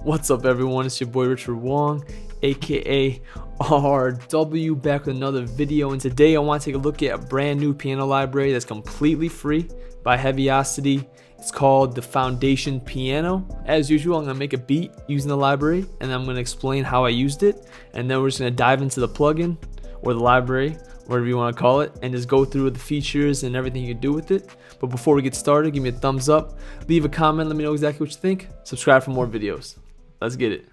What's up, everyone? It's your boy Richard Wong, aka RW, back with another video. And today I want to take a look at a brand new piano library that's completely free by Heavyocity. It's called the Foundation Piano. As usual, I'm gonna make a beat using the library, and I'm gonna explain how I used it, and then we're just gonna dive into the plugin or the library, whatever you want to call it, and just go through the features and everything you can do with it. But before we get started, give me a thumbs up, leave a comment, let me know exactly what you think, subscribe for more videos. Let's get it.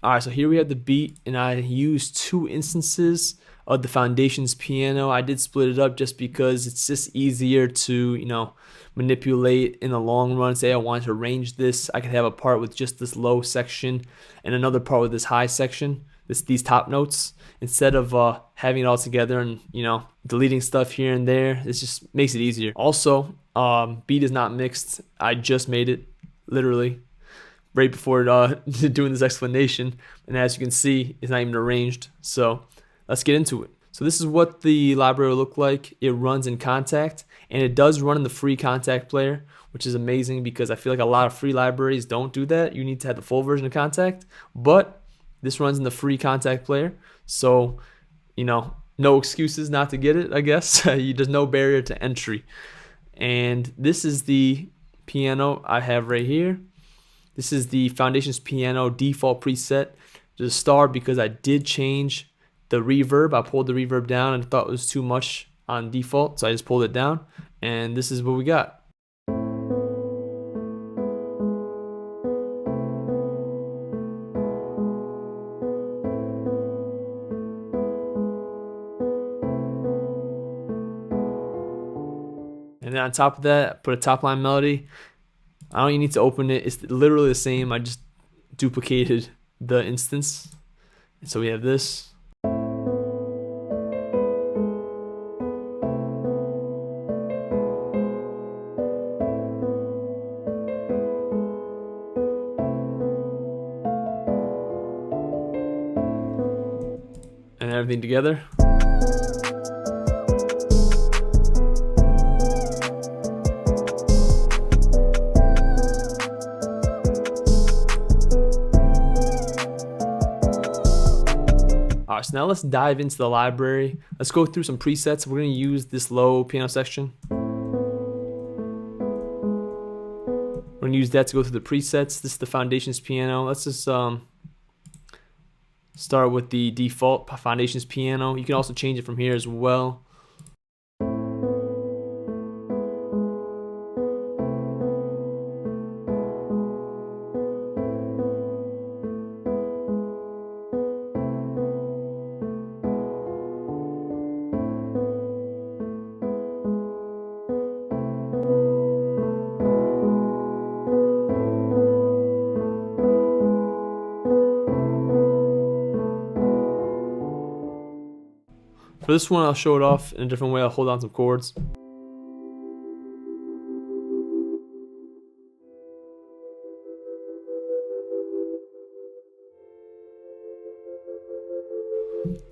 Alright, so here we have the beat, and I used 2 instances of the Foundations Piano. I did split it up just because it's just easier to, manipulate in the long run. Say I wanted to arrange this, I could have a part with just this low section and another part with this high section, these top notes, instead of having it all together and, deleting stuff here and there. It just makes it easier. Also, beat is not mixed. I just made it, literally, right before doing this explanation, and as you can see, it's not even arranged. So let's get into it. So this is what the library will look like. It runs in Contact, and it does run in the free Contact player, which is amazing because I feel like a lot of free libraries don't do that. You need to have the full version of Contact, but this runs in the free Contact player, so no excuses not to get it, I guess. There's no barrier to entry. And this is the piano I have right here. This is the Foundations Piano default preset. There's a star because I did change the reverb. I pulled the reverb down and thought it was too much on default, so I just pulled it down, and this is what we got. And then on top of that, I put a top line melody. I don't even need to open it. It's literally the same. I just duplicated the instance. And so we have this. And everything together. Alright, so now let's dive into the library. Let's go through some presets. We're going to use this low piano section. We're going to use that to go through the presets. This is the Foundations Piano. Let's just start with the default Foundations Piano. You can also change it from here as well. For this one, I'll show it off in a different way. I'll hold on some chords.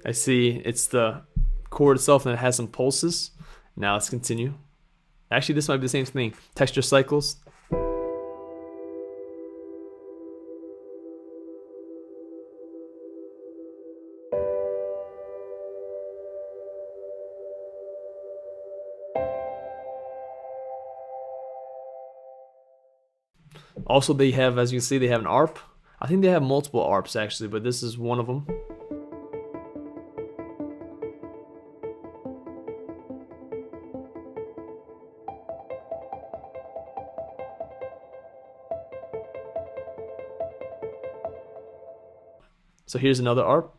I see it's the chord itself and it has some pulses. Now let's continue. Actually, this might be the same thing. Texture cycles. Also, they have, as you can see, they have an ARP. I think they have multiple ARPs actually, but this is one of them. So here's another ARP.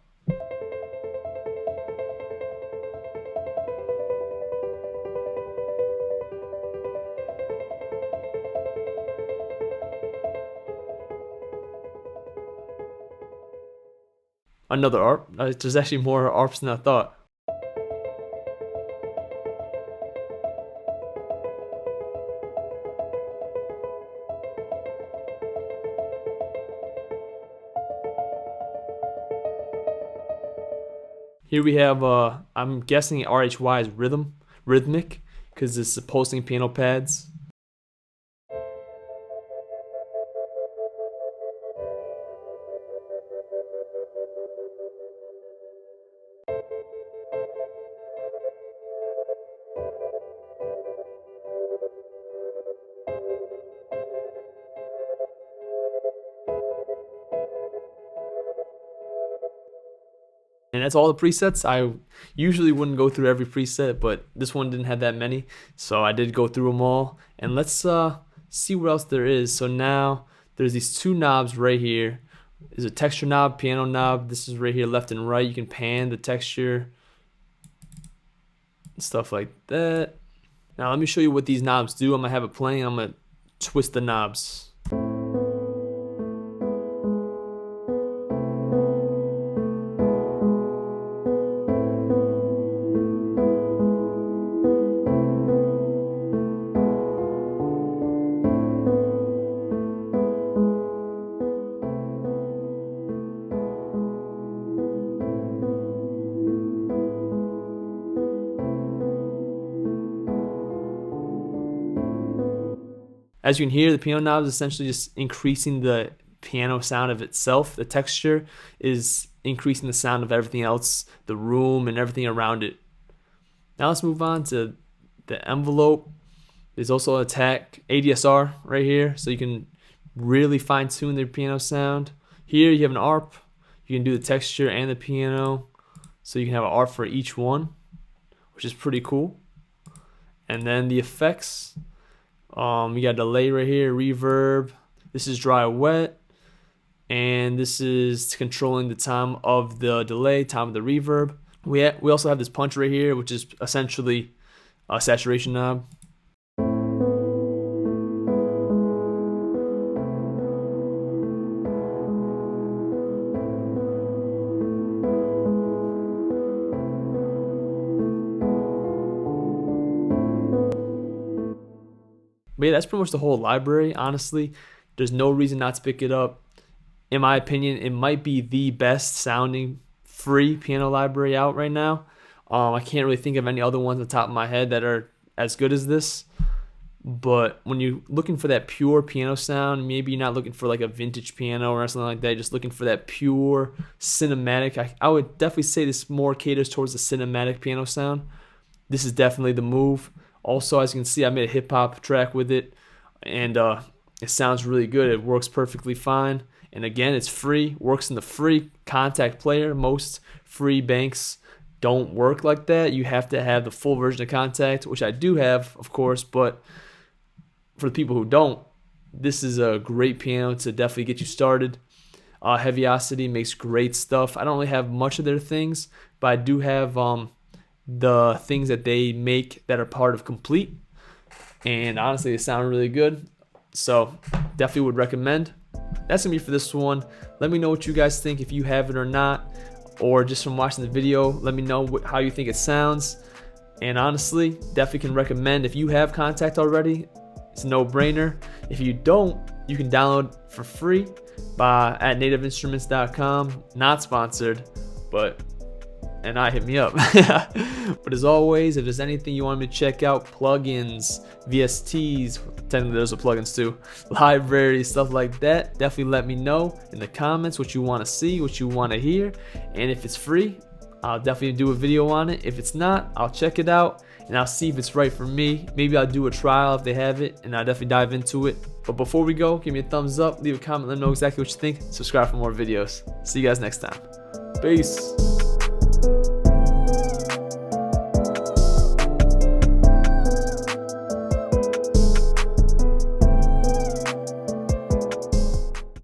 Another ARP. There's actually more ARPs than I thought. Here we have, I'm guessing RHY is rhythmic, because it's pulsing piano pads. And that's all the presets. I usually wouldn't go through every preset, but this one didn't have that many, so I did go through them all. And let's see what else there is. So now there's these two knobs right here. There's a texture knob, piano knob. This is right here, left and right. You can pan the texture, stuff like that. Now let me show you what these knobs do. I'm gonna have it playing. I'm gonna twist the knobs. As you can hear, the piano knob is essentially just increasing the piano sound of itself. The texture is increasing the sound of everything else, the room and everything around it. Now let's move on to the envelope. There's also a attack ADSR right here, so you can really fine tune the piano sound. Here you have an ARP. You can do the texture and the piano, so you can have an ARP for each one, which is pretty cool. And then the effects. You got delay right here, reverb. This is dry wet, and this is controlling the time of the delay, time of the reverb. We also have this punch right here, which is essentially a saturation knob. But yeah, that's pretty much the whole library, honestly. There's no reason not to pick it up. In my opinion, it might be the best sounding free piano library out right now. I can't really think of any other ones on the top of my head that are as good as this. But when you're looking for that pure piano sound, maybe you're not looking for like a vintage piano or something like that, just looking for that pure cinematic. I would definitely say this more caters towards the cinematic piano sound. This is definitely the move. Also, as you can see, I made a hip-hop track with it, and it sounds really good. It works perfectly fine. And again, it's free, works in the free Contact player. Most free banks don't work like that. You have to have the full version of Contact, which I do have, of course, but for the people who don't, this is a great piano to definitely get you started. Heavyocity makes great stuff. I don't really have much of their things, but I do have the things that they make that are part of Complete, and honestly they sound really good, so definitely would recommend. That's gonna be for this one. Let me know what you guys think, if you have it or not. or just from watching the video, let me know how you think it sounds. And honestly, definitely can recommend. If you have Kontakt already, it's a no-brainer. If you don't, you can download for free at nativeinstruments.com. Not sponsored, and hit me up. But as always, if there's anything you want me to check out, plugins, VSTs, technically those are plugins too, libraries, stuff like that, definitely let me know in the comments what you want to see, what you want to hear. And if it's free, I'll definitely do a video on it. If it's not, I'll check it out and I'll see if it's right for me. Maybe I'll do a trial if they have it, and I'll definitely dive into it. But before we go, give me a thumbs up, leave a comment, let me know exactly what you think. Subscribe for more videos. See you guys next time. Peace.